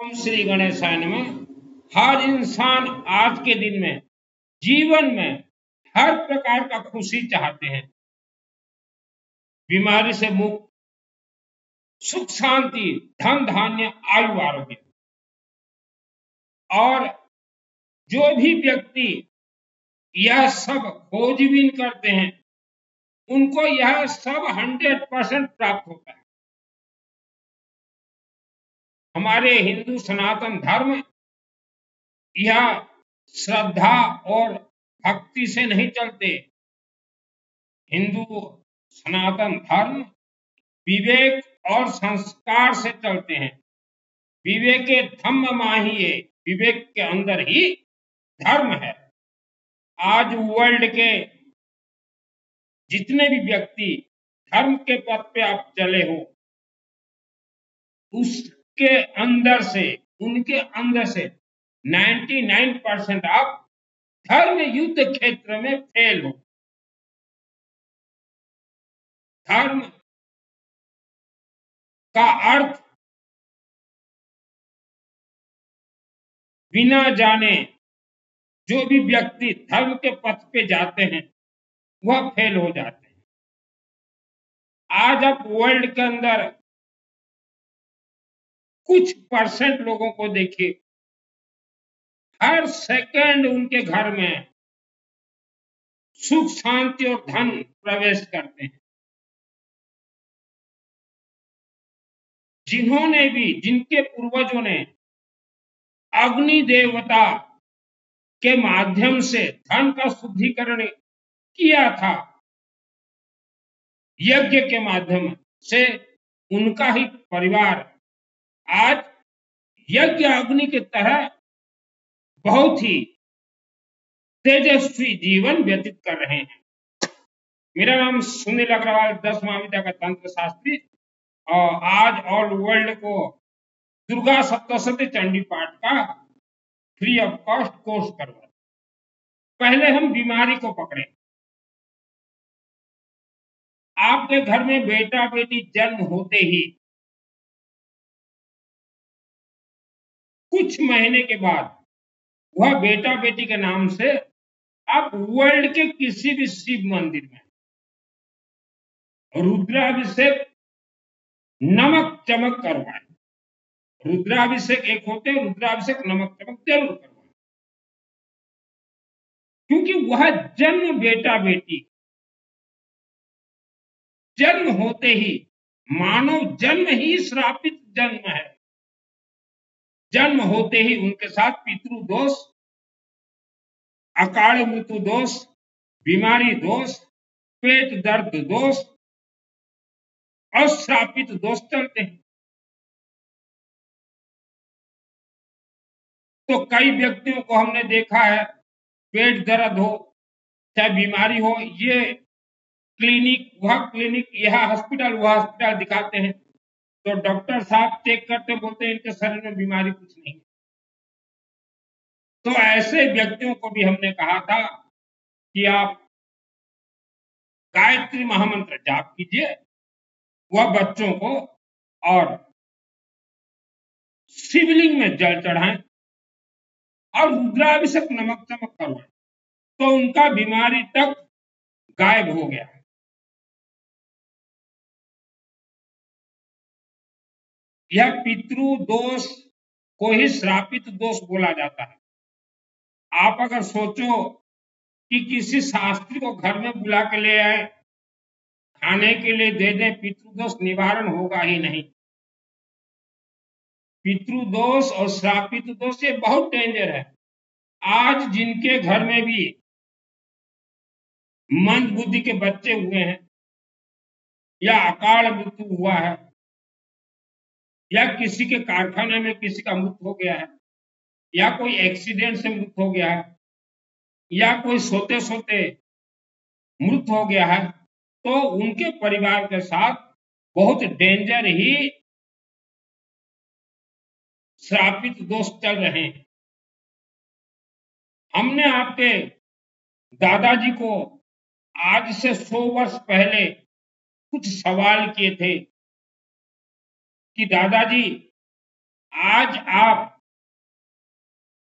ओम श्री गणेशाय नमः। हर इंसान आज के दिन में जीवन में हर प्रकार का खुशी चाहते हैं। बीमारी से मुक्त, सुख शांति, धन धान्य, आयु आरोग्य। और जो भी व्यक्ति यह सब खोजबीन करते हैं उनको यह सब 100% प्राप्त होता है। हमारे हिंदू सनातन धर्म यह श्रद्धा और भक्ति से नहीं चलते। हिंदू सनातन धर्म विवेक और संस्कार से चलते हैं। विवेके धम्म माहिए, विवेक के अंदर ही धर्म है। आज वर्ल्ड के जितने भी व्यक्ति धर्म के पथ पे आप चले हो, उसके अंदर से, उनके अंदर से 99% आप धर्म युद्ध क्षेत्र में फेल हो। धर्म का अर्थ बिना जाने जो भी व्यक्ति धर्म के पथ पे जाते हैं वह फेल हो जाते हैं। आज आप वर्ल्ड के अंदर कुछ परसेंट लोगों को देखिए, हर सेकंड उनके घर में सुख शांति और धन प्रवेश करते हैं। जिन्होंने भी, जिनके पूर्वजों ने अग्नि देवता के माध्यम से धन का शुद्धिकरण किया था, यज्ञ के माध्यम से, उनका ही परिवार आज यज्ञ अग्नि की तरह बहुत ही तेजस्वी जीवन व्यतीत कर रहे हैं। मेरा नाम सुनील अग्रवाल, 10 महाविद्या का तंत्र शास्त्री, और आज ऑल वर्ल्ड को दुर्गा सप्तशती चंडी पाठ का फ्री ऑफ कॉस्ट कोर्स करवा। पहले हम बीमारी को पकड़े। आपके घर में बेटा बेटी जन्म होते ही कुछ महीने के बाद वह बेटा बेटी के नाम से आप वर्ल्ड के किसी भी शिव मंदिर में रुद्राभिषेक, नमक चमक करवाएं। रुद्राभिषेक एक होते हैं, रुद्राभिषेक नमक चमक जरूर करवाएं, क्योंकि वह जन्म बेटा बेटी जन्म होते ही, मानव जन्म ही श्रापित जन्म है। जन्म होते ही उनके साथ पितृ दोष, अकाल मृत्यु दोष, बीमारी दोष, पेट दर्द दोष और श्रापित दोष चलते हैं। तो कई व्यक्तियों को हमने देखा है, पेट दर्द हो चाहे बीमारी हो, ये क्लिनिक, वह क्लिनिक, यह हॉस्पिटल, वह हॉस्पिटल दिखाते हैं। तो डॉक्टर साहब चेक करते, बोलते हैं इनके शरीर में बीमारी कुछ नहीं। तो ऐसे व्यक्तियों को भी हमने कहा था कि आप गायत्री महामंत्र जाप कीजिए, वह बच्चों को, और शिवलिंग में जल चढ़ाएं और रुद्राभिषेक नमक चमक करवाएं, तो उनका बीमारी तक गायब हो गया। यह पितृ दोष को ही श्रापित दोष बोला जाता है। आप अगर सोचो कि किसी शास्त्री को घर में बुला के ले आए, खाने के लिए दे दें, पितृदोष निवारण होगा ही नहीं। पितृदोष और श्रापित दोष ये बहुत डेंजर है। आज जिनके घर में भी मंद बुद्धि के बच्चे हुए हैं, या अकाल मृत्यु हुआ है, या किसी के कारखाने में किसी का मृत्यु हो गया है, या कोई एक्सीडेंट से मृत्यु हो गया है, या कोई सोते सोते मृत्यु हो गया है, तो उनके परिवार के साथ बहुत डेंजर ही श्रापित दोष चल रहे हैं। हमने आपके दादाजी को आज से 100 वर्ष पहले कुछ सवाल किए थे कि दादाजी आज आप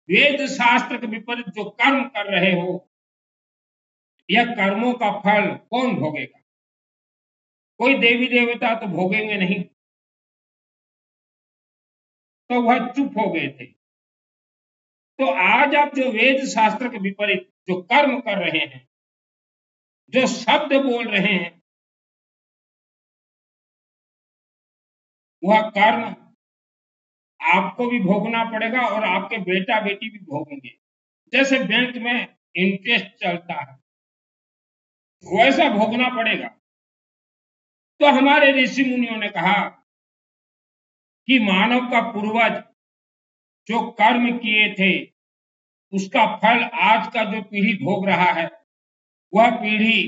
वेद शास्त्र के विपरीत जो कर्म कर रहे हो, यह कर्मों का फल कौन भोगेगा? कोई देवी देवता तो भोगेंगे नहीं। तो वह चुप हो गए थे। तो आज आप जो वेद शास्त्र के विपरीत जो कर्म कर रहे हैं, जो शब्द बोल रहे हैं, वह कर्म आपको भी भोगना पड़ेगा और आपके बेटा बेटी भी भोगेंगे। जैसे बैंक में इंटरेस्ट चलता है, वैसा भोगना पड़ेगा। तो हमारे ऋषि मुनियों ने कहा कि मानव का पूर्वज जो कर्म किए थे, उसका फल आज का जो पीढ़ी भोग रहा है, वह पीढ़ी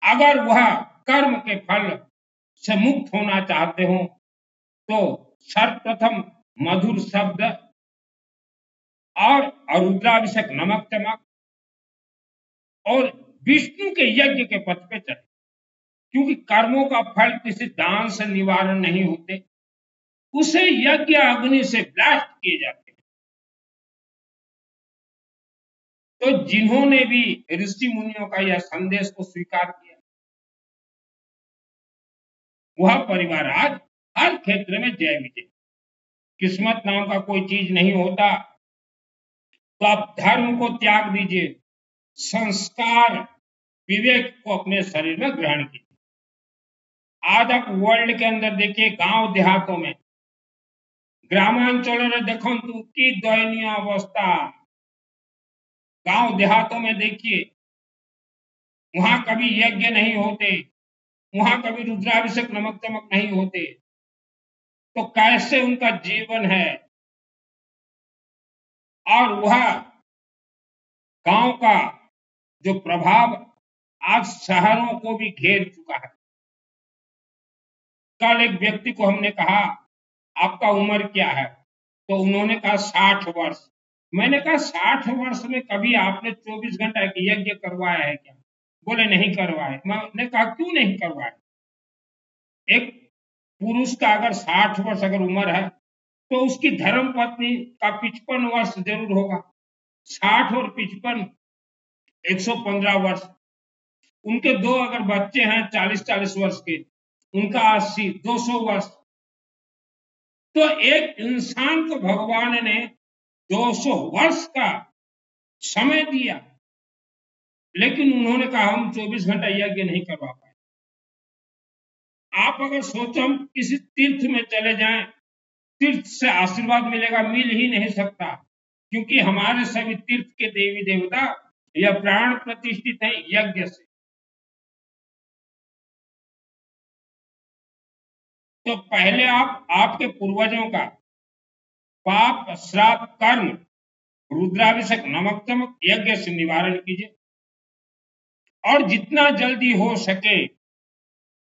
अगर वह कर्म के फल से मुक्त होना चाहते हो, तो सर्वप्रथम मधुर शब्द और रुद्राभिषेक नमक चमक और विष्णु के यज्ञ के पथ पे चले। क्योंकि कर्मों का फल किसी दान से निवारण नहीं होते, उसे यज्ञ अग्नि से ब्लास्ट किए जाते हैं। तो जिन्होंने भी ऋषि मुनियों का यह संदेश को स्वीकार किया, वह परिवार आज हर क्षेत्र में जय विजय। किस्मत नाम का कोई चीज नहीं होता। तो आप धर्म को त्याग दीजिए, संस्कार विवेक को अपने शरीर में ग्रहण कीजिए। आज आप वर्ल्ड के अंदर देखिए, गांव देहातों में, ग्रामांचल में देखंतु की दयनीय अवस्था। गांव देहातों में देखिए, वहां कभी यज्ञ नहीं होते, वहां कभी रुद्राभिषेक नमक चमक नहीं होते। तो कैसे उनका जीवन है? और वह गांव का जो प्रभाव आज शहरों को भी घेर चुका है। कल एक व्यक्ति को हमने कहा, आपका उम्र क्या है? तो उन्होंने कहा 60 वर्ष। मैंने कहा 60 वर्ष में कभी आपने 24 घंटा की यज्ञ करवाया है क्या? बोले नहीं करवाए। मैंने कहा क्यों नहीं करवाए? एक पुरुष का अगर 60 वर्ष अगर उम्र है, तो उसकी धर्म पत्नी का 55 वर्ष जरूर होगा। 60 और 55 115 वर्ष। उनके दो अगर बच्चे हैं 40-40 वर्ष के, उनका 80 200 वर्ष। तो एक इंसान को भगवान ने 200 वर्ष का समय दिया, लेकिन उन्होंने कहा हम 24 घंटा यज्ञ नहीं करवा पाए। आप अगर सोचो हम किसी तीर्थ में चले जाएं, तीर्थ से आशीर्वाद मिलेगा, मिल ही नहीं सकता। क्योंकि हमारे सभी तीर्थ के देवी देवता यह प्राण प्रतिष्ठित है यज्ञ से। तो पहले आप आपके पूर्वजों का पाप श्राप कर्म रुद्राभिषेक नमक चमक यज्ञ से निवारण कीजिए। और जितना जल्दी हो सके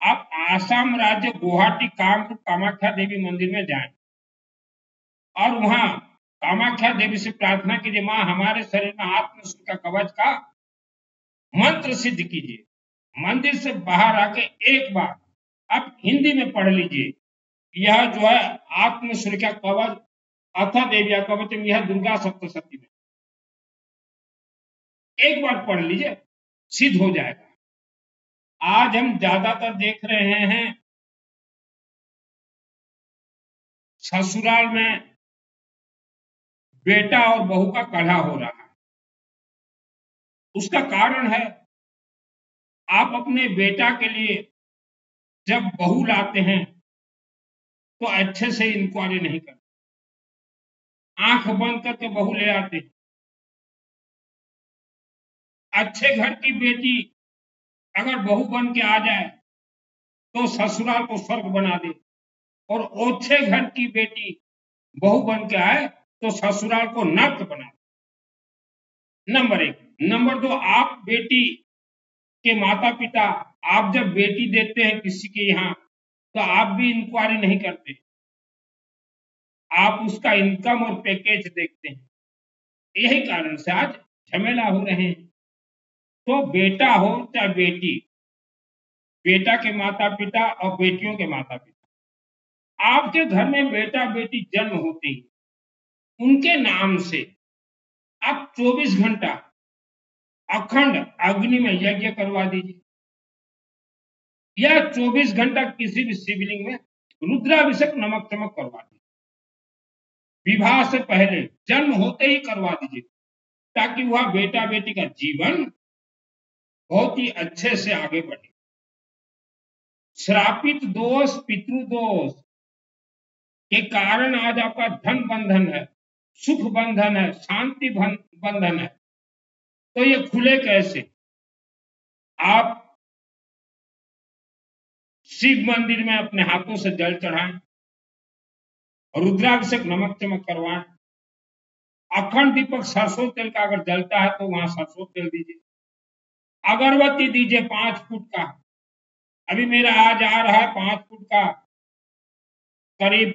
आप आसाम राज्य गुवाहाटी कामरूप कामाख्या देवी मंदिर में जाएं और वहां कामाख्या देवी से प्रार्थना कीजिए, मां हमारे शरीर में आत्मशक्ति का कवच का मंत्र सिद्ध कीजिए। मंदिर से बाहर आके एक बार आप हिंदी में पढ़ लीजिए, यह जो है आत्मशक्ति का कवच अथा देविया कवचम, यह दुर्गा सप्तशती में एक बार पढ़ लीजिए, सिद्ध हो जाएगा। आज हम ज्यादातर देख रहे हैं ससुराल में बेटा और बहू का कलह हो रहा है। उसका कारण है, आप अपने बेटा के लिए जब बहू लाते हैं तो अच्छे से इंक्वायरी नहीं करते, आंख बंद करके बहू ले आते हैं। अच्छे घर की बेटी अगर बहू बन के आ जाए तो ससुराल को स्वर्ग बना दे, और ओछे घर की बेटी बहू बन के आए तो ससुराल को नर्क बना दे। नंबर एक। नंबर दो, आप बेटी के माता पिता, आप जब बेटी देते हैं किसी के यहाँ, तो आप भी इंक्वायरी नहीं करते, आप उसका इनकम और पैकेज देखते हैं। यही कारण से आज झमेला हो रहे हैं। तो बेटा हो चाहे बेटी, बेटा के माता पिता और बेटियों के माता पिता, आपके घर में बेटा बेटी जन्म होते ही उनके नाम से आप 24 घंटा अखंड अग्नि में यज्ञ करवा दीजिए, या 24 घंटा किसी भी शिवलिंग में रुद्राभिषेक नमक चमक करवा दीजिए। विवाह से पहले जन्म होते ही करवा दीजिए, ताकि वह बेटा बेटी का जीवन बहुत ही अच्छे से आगे बढ़े। श्रापित दोष, पितृदोष के कारण आज आपका धन बंधन है, सुख बंधन है, शांति बंधन है, तो ये खुले कैसे? आप शिव मंदिर में अपने हाथों से जल चढ़ाएं, रुद्राभिषेक नमक चमक करवाएं, अखंड दीपक सरसों तेल का अगर जलता है तो वहां सरसों तेल दीजिए, अगरबत्ती दीजिए 5 फुट का। अभी मेरा आज आ रहा है 5 फुट का, करीब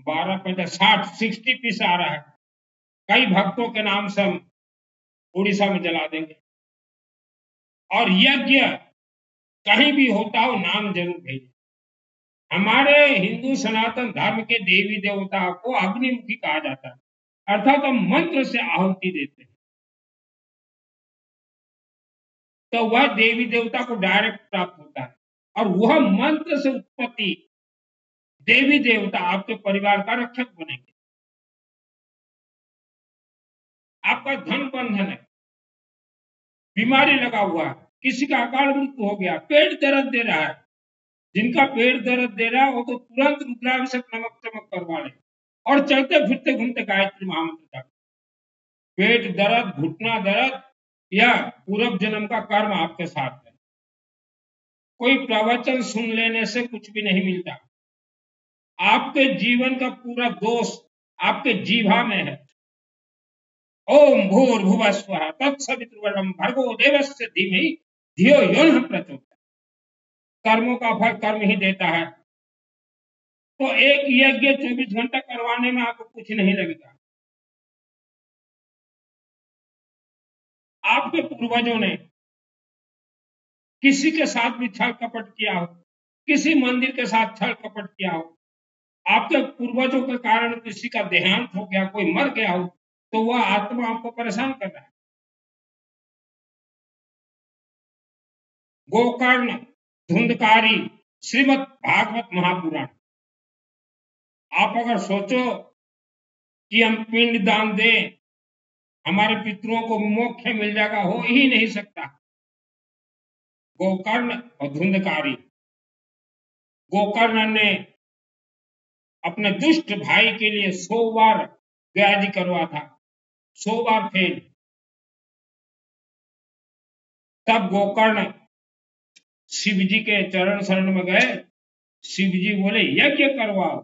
12 50 60 पीस आ रहा है। कई भक्तों के नाम से हम उड़ीसा में जला देंगे। और यज्ञ कहीं भी होता हो नाम जरूर भेजें। हमारे हिंदू सनातन धर्म के देवी देवता को अग्निमुखी कहा जाता है, अर्थात हम मंत्र से आहुति देते हैं, तो वह देवी देवता को डायरेक्ट प्राप्त होता है, और वह मंत्र से उत्पत्ति देवी देवता आपके परिवार का रक्षक बनेंगे। आपका धन बंधन है, बीमारी लगा हुआ है, किसी का अकाल मृत्यु हो गया, पेट दर्द दे रहा है, जिनका पेट दर्द दे रहा है वो तो तुरंत रुद्राभिषेक नमक चमक करवा ले और चलते फिरते घूमते गायत्री महामंत्र का। पेट दर्द, घुटना दर्द या पूर्व जन्म का कर्म आपके साथ है। कोई प्रवचन सुन लेने से कुछ भी नहीं मिलता। आपके जीवन का पूरा दोष आपके जीवा में है। ओम भूर्भुवः स्वः तत्सवितुर्वरेण्यं भर्गो देवस्य धीमहि धियो यो नः प्रचोदयात्। कर्मों का फल कर्म ही देता है। तो एक यज्ञ 24 घंटा करवाने में आपको कुछ नहीं लगेगा। आपके पूर्वजों ने किसी के साथ भी छल कपट किया हो, किसी मंदिर के साथ छल कपट किया हो, आपके पूर्वजों के कारण किसी का देहांत हो गया, कोई मर गया हो, तो वह आत्मा आपको परेशान कर रहा है। गोकर्ण, धुंधकारी, श्रीमद् भागवत महापुराण। आप अगर सोचो कि हम पिंड दान दें, हमारे पितरों को मोक्ष मिल जाएगा, हो ही नहीं सकता। गोकर्ण और धुंधकारी। गोकर्ण ने अपने दुष्ट भाई के लिए 100 बार व्याधि करवा था, 100 बार फेल। तब गोकर्ण शिव जी के चरण शरण में गए, शिव जी बोले यज्ञ करवाओ,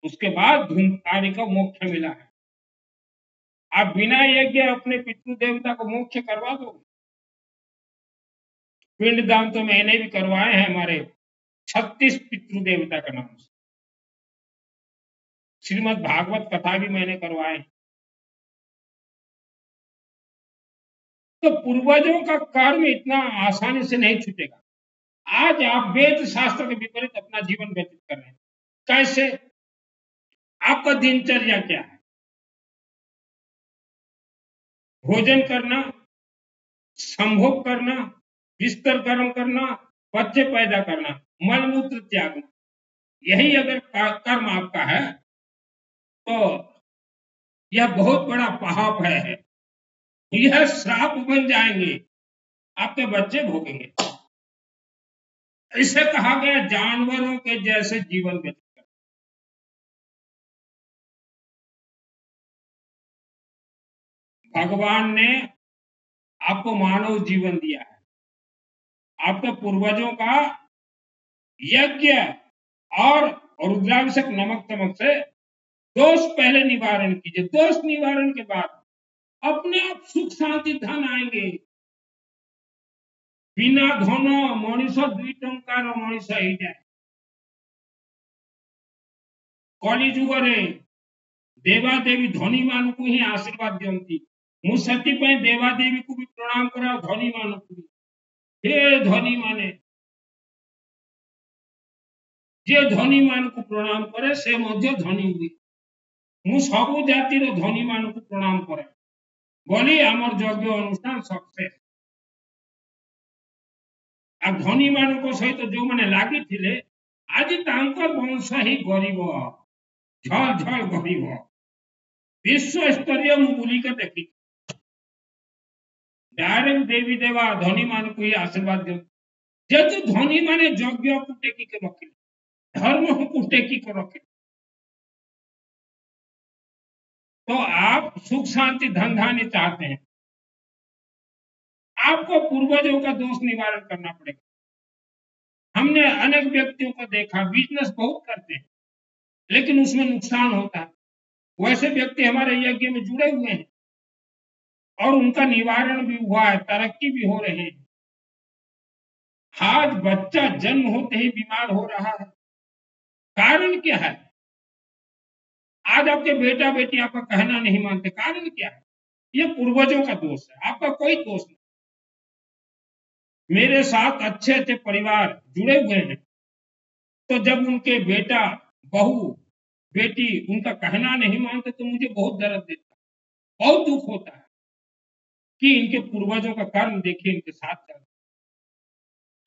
उसके बाद धुंधकारी को मोक्ष मिला है। आप बिना यज्ञ अपने पितृ देवता को मोक्ष करवा दो। पिंड दान तो मैंने भी करवाए हैं, हमारे 36 पितृ देवता के नाम से। श्रीमद् भागवत कथा भी मैंने करवाए। तो पूर्वजों का कर्म इतना आसानी से नहीं छूटेगा। आज आप वेद शास्त्र के विपरीत अपना जीवन व्यतीत कर रहे हैं। कैसे? आपका दिनचर्या क्या है? भोजन करना, संभोग करना, बिस्तर गर्म करना, बच्चे पैदा करना, मलमूत्र त्यागना, यही अगर कर्म आपका है तो यह बहुत बड़ा पाप है। यह श्राप बन जाएंगे, आपके बच्चे भोगेंगे। इसे कहा गया जानवरों के जैसे जीवन व्यतीत कर। भगवान ने आपको मानव जीवन दिया है। आपके पूर्वजों का यज्ञ और रुद्राभिषेक नमक चमक से दोष पहले निवारण कीजिए। दोष निवारण के बाद अपने आप सुख शांति धन आएंगे। बिना धन मनीष 2 टंकार मनीष ही जाए। कली जुगरे देवादेवी धनी मान को ही आशीर्वाद दियंती। मुझे देवादेवी को भी प्रणाम करा, धनी मान को भी। हे धनी माने जे धनी ମାନଙ୍କୁ ପ୍ରଣାମ କରେ ସେ ମଧ୍ୟ ଧନୀ ହୁଏ। ମୁଁ ସବୁ ଜାତିର ଧନୀ ମାନଙ୍କୁ ପ୍ରଣାମ କରେ ବୋଲି ଆମର ଯଜ୍ଞ ଅନୁଷ୍ଠାନ ସକ୍ସେସ୍। आ धनी ମାନଙ୍କ ସହିତ ଯୋଉମାନେ ଲାଗିଥିଲେ ଆଜି ତାଙ୍କ ବଂଶ ହିଁ ଗରିବ, ଝଳ ଝଳ ଗରିବ। विश्व स्तरीय ମୁଁ ବୁଲିକି ଦେଖି डायरेक्ट देवी देवा धनी मान को ही आशीर्वाद दे। जेतु धनी माने यज्ञ को टेकी के रखे, धर्म को टेकी के रखे, तो आप सुख शांति धन धान्य चाहते हैं, आपको पूर्वजों का दोष निवारण करना पड़ेगा। हमने अनेक व्यक्तियों को देखा बिजनेस बहुत करते हैं लेकिन उसमें नुकसान होता है। वैसे व्यक्ति हमारे यज्ञ में जुड़े हुए हैं और उनका निवारण भी हुआ है, तरक्की भी हो रहे हैं। आज बच्चा जन्म होते ही बीमार हो रहा है, कारण क्या है? आज आपके बेटा बेटी आपका कहना नहीं मानते, कारण क्या है? ये पूर्वजों का दोष है, आपका कोई दोष नहीं। मेरे साथ अच्छे अच्छे परिवार जुड़े हुए हैं, तो जब उनके बेटा बहू बेटी उनका कहना नहीं मानते तो मुझे बहुत दर्द देता है, बहुत दुख होता है कि इनके पूर्वजों का कर्म देखिए इनके साथ चल।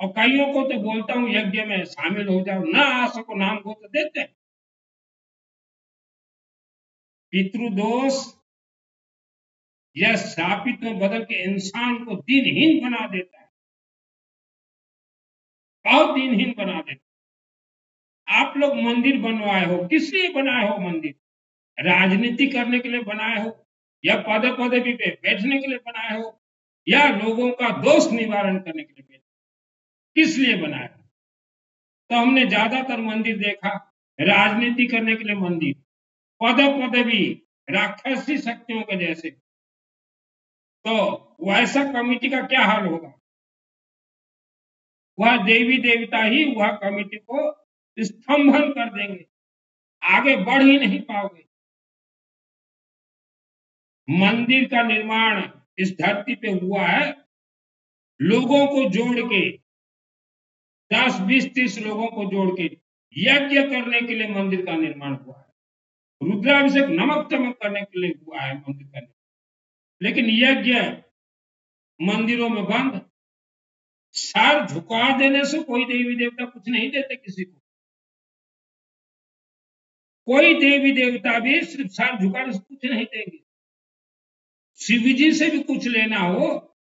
और कईयों को तो बोलता हूं यज्ञ में शामिल हो जाओ, ना आ सको नाम को तो देते हैं। पितृदोष यह शापित में बदल के इंसान को दिनहीन बना देता है, बहुत दिनहीन बना देता है। आप लोग मंदिर बनवाए हो, किस लिए बनाए हो मंदिर? राजनीति करने के लिए बनाए हो या पदवी पे बैठने के लिए बनाए हो या लोगों का दोष निवारण करने के लिए? किस लिए बनाया? तो हमने ज्यादातर मंदिर देखा राजनीति करने के लिए मंदिर, पदवी राक्षसी शक्तियों के जैसे। तो वैसा कमेटी का क्या हाल होगा? वह देवी देवता ही वह कमेटी को स्तंभन कर देंगे, आगे बढ़ ही नहीं पाओगे। मंदिर का निर्माण इस धरती पे हुआ है लोगों को जोड़ के, 10, 20, 30 लोगों को जोड़ के यज्ञ करने के लिए मंदिर का निर्माण हुआ है। रुद्राभिषेक नमक चमक करने के लिए हुआ है मंदिर का निर्माण। लेकिन यज्ञ मंदिरों में बंद, सर झुका देने से कोई देवी देवता कुछ नहीं देते किसी को। कोई देवी देवता भी सिर्फ सर झुकाने से कुछ नहीं देंगे। शिव जी से भी कुछ लेना हो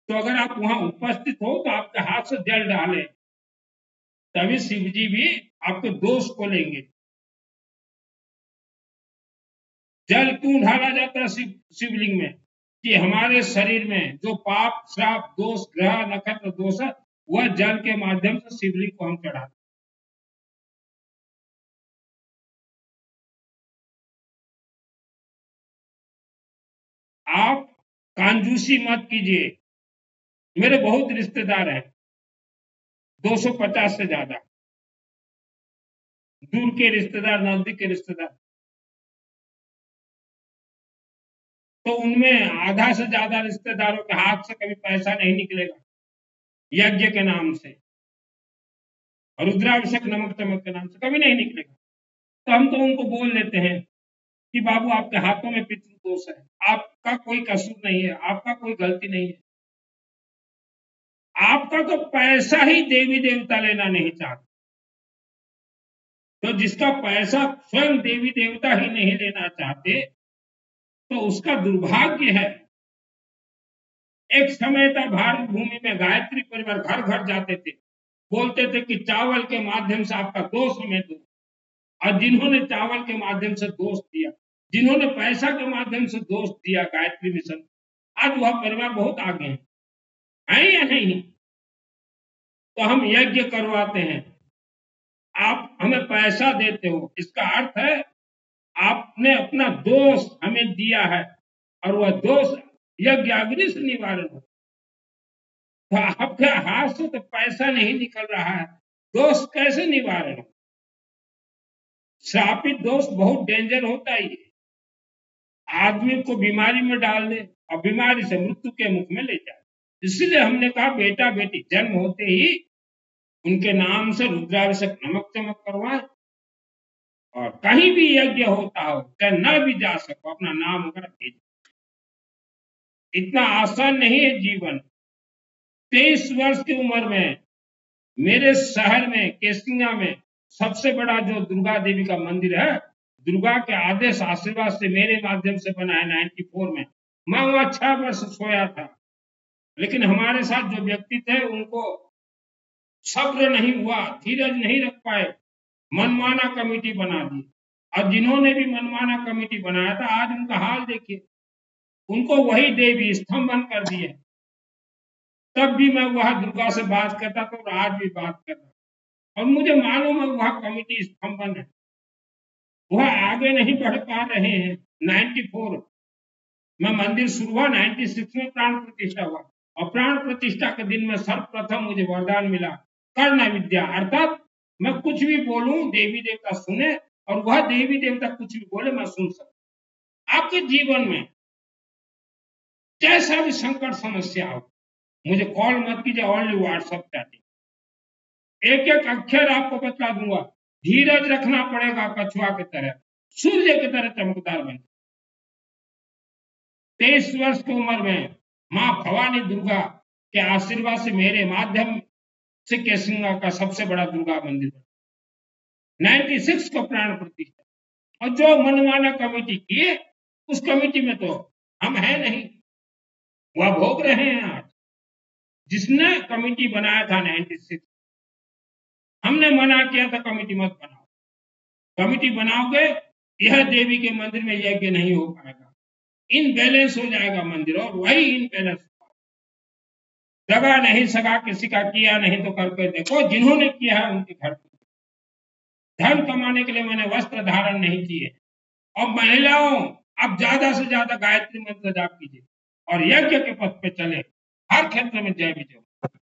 तो अगर आप वहां उपस्थित हो तो आपके हाथ से जल डालें, तभी शिव जी भी आपके दोष को लेंगे। जल क्यों ढाला जाता है शिवलिंग में? कि हमारे शरीर में जो पाप श्राप दोष ग्रह नक्षत्र दोष है वह जल के माध्यम से शिवलिंग को हम चढ़ाते। आप कांजूसी मत कीजिए। मेरे बहुत रिश्तेदार हैं, 250 से ज्यादा, दूर के रिश्तेदार नजदीक के रिश्तेदार, तो उनमें आधा से ज्यादा रिश्तेदारों के हाथ से कभी पैसा नहीं निकलेगा यज्ञ के नाम से, रुद्राभिषेक नमक चमक के नाम से कभी नहीं निकलेगा। तो हम तो उनको बोल लेते हैं कि बाबू आपके हाथों में पितृदोष है, आपका कोई कसूर नहीं है, आपका कोई गलती नहीं है। आपका तो पैसा ही देवी देवता लेना नहीं चाहते, तो जिसका पैसा स्वयं देवी देवता ही नहीं लेना चाहते तो उसका दुर्भाग्य है। एक समय था भारत भूमि में गायत्री परिवार घर घर जाते थे, बोलते थे कि चावल के माध्यम से आपका दोष हमें दो। और जिन्होंने चावल के माध्यम से दोष दिया, जिन्होंने पैसा के माध्यम से दोष दिया गायत्री मिशन, आज वह परिवार बहुत आगे है या नहीं? तो हम यज्ञ करवाते हैं, आप हमें पैसा देते हो, इसका अर्थ है आपने अपना दोष हमें दिया है और वह दोष यज्ञ अग्नि से निवारण हो। तो आपके हाथ से तो पैसा नहीं निकल रहा है, दोष कैसे निवारण हो? श्रापित दोष बहुत डेंजर होता ही है, आदमी को बीमारी में डाल दे और बीमारी से मृत्यु के मुख में ले जाए। इसलिए हमने कहा बेटा बेटी जन्म होते ही उनके नाम से रुद्राभिषेक नमक चमक करवाएं और कहीं भी यज्ञ होता हो, चाहे न भी जा सको, अपना नाम वगैरह भेज। इतना आसान नहीं है जीवन। 23 वर्ष की उम्र में मेरे शहर में केसिंगा में सबसे बड़ा जो दुर्गा देवी का मंदिर है, दुर्गा के आदेश आशीर्वाद से मेरे माध्यम से बना है 94 में। मैं वहां 6 वर्ष सोया था, लेकिन हमारे साथ जो व्यक्ति थे उनको सब्र नहीं हुआ, धीरज नहीं रख पाए, मनमाना कमेटी बना दी। और जिन्होंने भी मनमाना कमेटी बनाया था, आज उनका हाल देखिए, उनको वही देवी स्तंभन कर दिए। तब भी मैं वह दुर्गा से बात करता था और आज भी बात करता, और मुझे मालूम है वह कमेटी स्तंभन है, वह आगे नहीं बढ़ पा रहे हैं। 94 में मंदिर शुरू हुआ, 96 में प्राण प्रतिष्ठा हुआ, और प्राण प्रतिष्ठा के दिन में सर्वप्रथम मुझे वरदान मिला कर्ण विद्या, अर्थात मैं कुछ भी बोलूं देवी देवता सुने, और वह देवी देवता कुछ भी बोले मैं सुन सकूं। आपके जीवन में जैसा भी संकट समस्या हो, मुझे कॉल मत कीजिए, ओनली व्हाट्सएप चैटिंग। एक एक अक्षर आपको बता दूंगा। धीरज रखना पड़ेगा, कछुआ की तरह, सूर्य की तरह चमकदार बन। 23 वर्ष की उम्र में मां भवानी दुर्गा के आशीर्वाद से मेरे माध्यम से केसिंगा का सबसे बड़ा दुर्गा मंदिर बना। 96 को प्राण प्रतिष्ठा, और जो मनमाना कमेटी किए, उस कमेटी में तो हम हैं नहीं, वह भोग रहे हैं आज। जिसने कमेटी बनाया था 96, हमने मना किया था कमेटी मत बनाओ, कमेटी बनाओगे यह देवी के मंदिर में यज्ञ नहीं हो पाएगा, इनबैलेंस हो जाएगा मंदिर, और वही इनबैलेंस दगा नहीं सका, किसी का किया नहीं तो करके देखो, जिन्होंने किया है उनके घर। धन कमाने के लिए मैंने वस्त्र धारण नहीं किए। और महिलाओं, अब ज्यादा से ज्यादा गायत्री मंत्र जाप कीजिए और यज्ञ के पथ पे चले, हर क्षेत्र में जय विजय।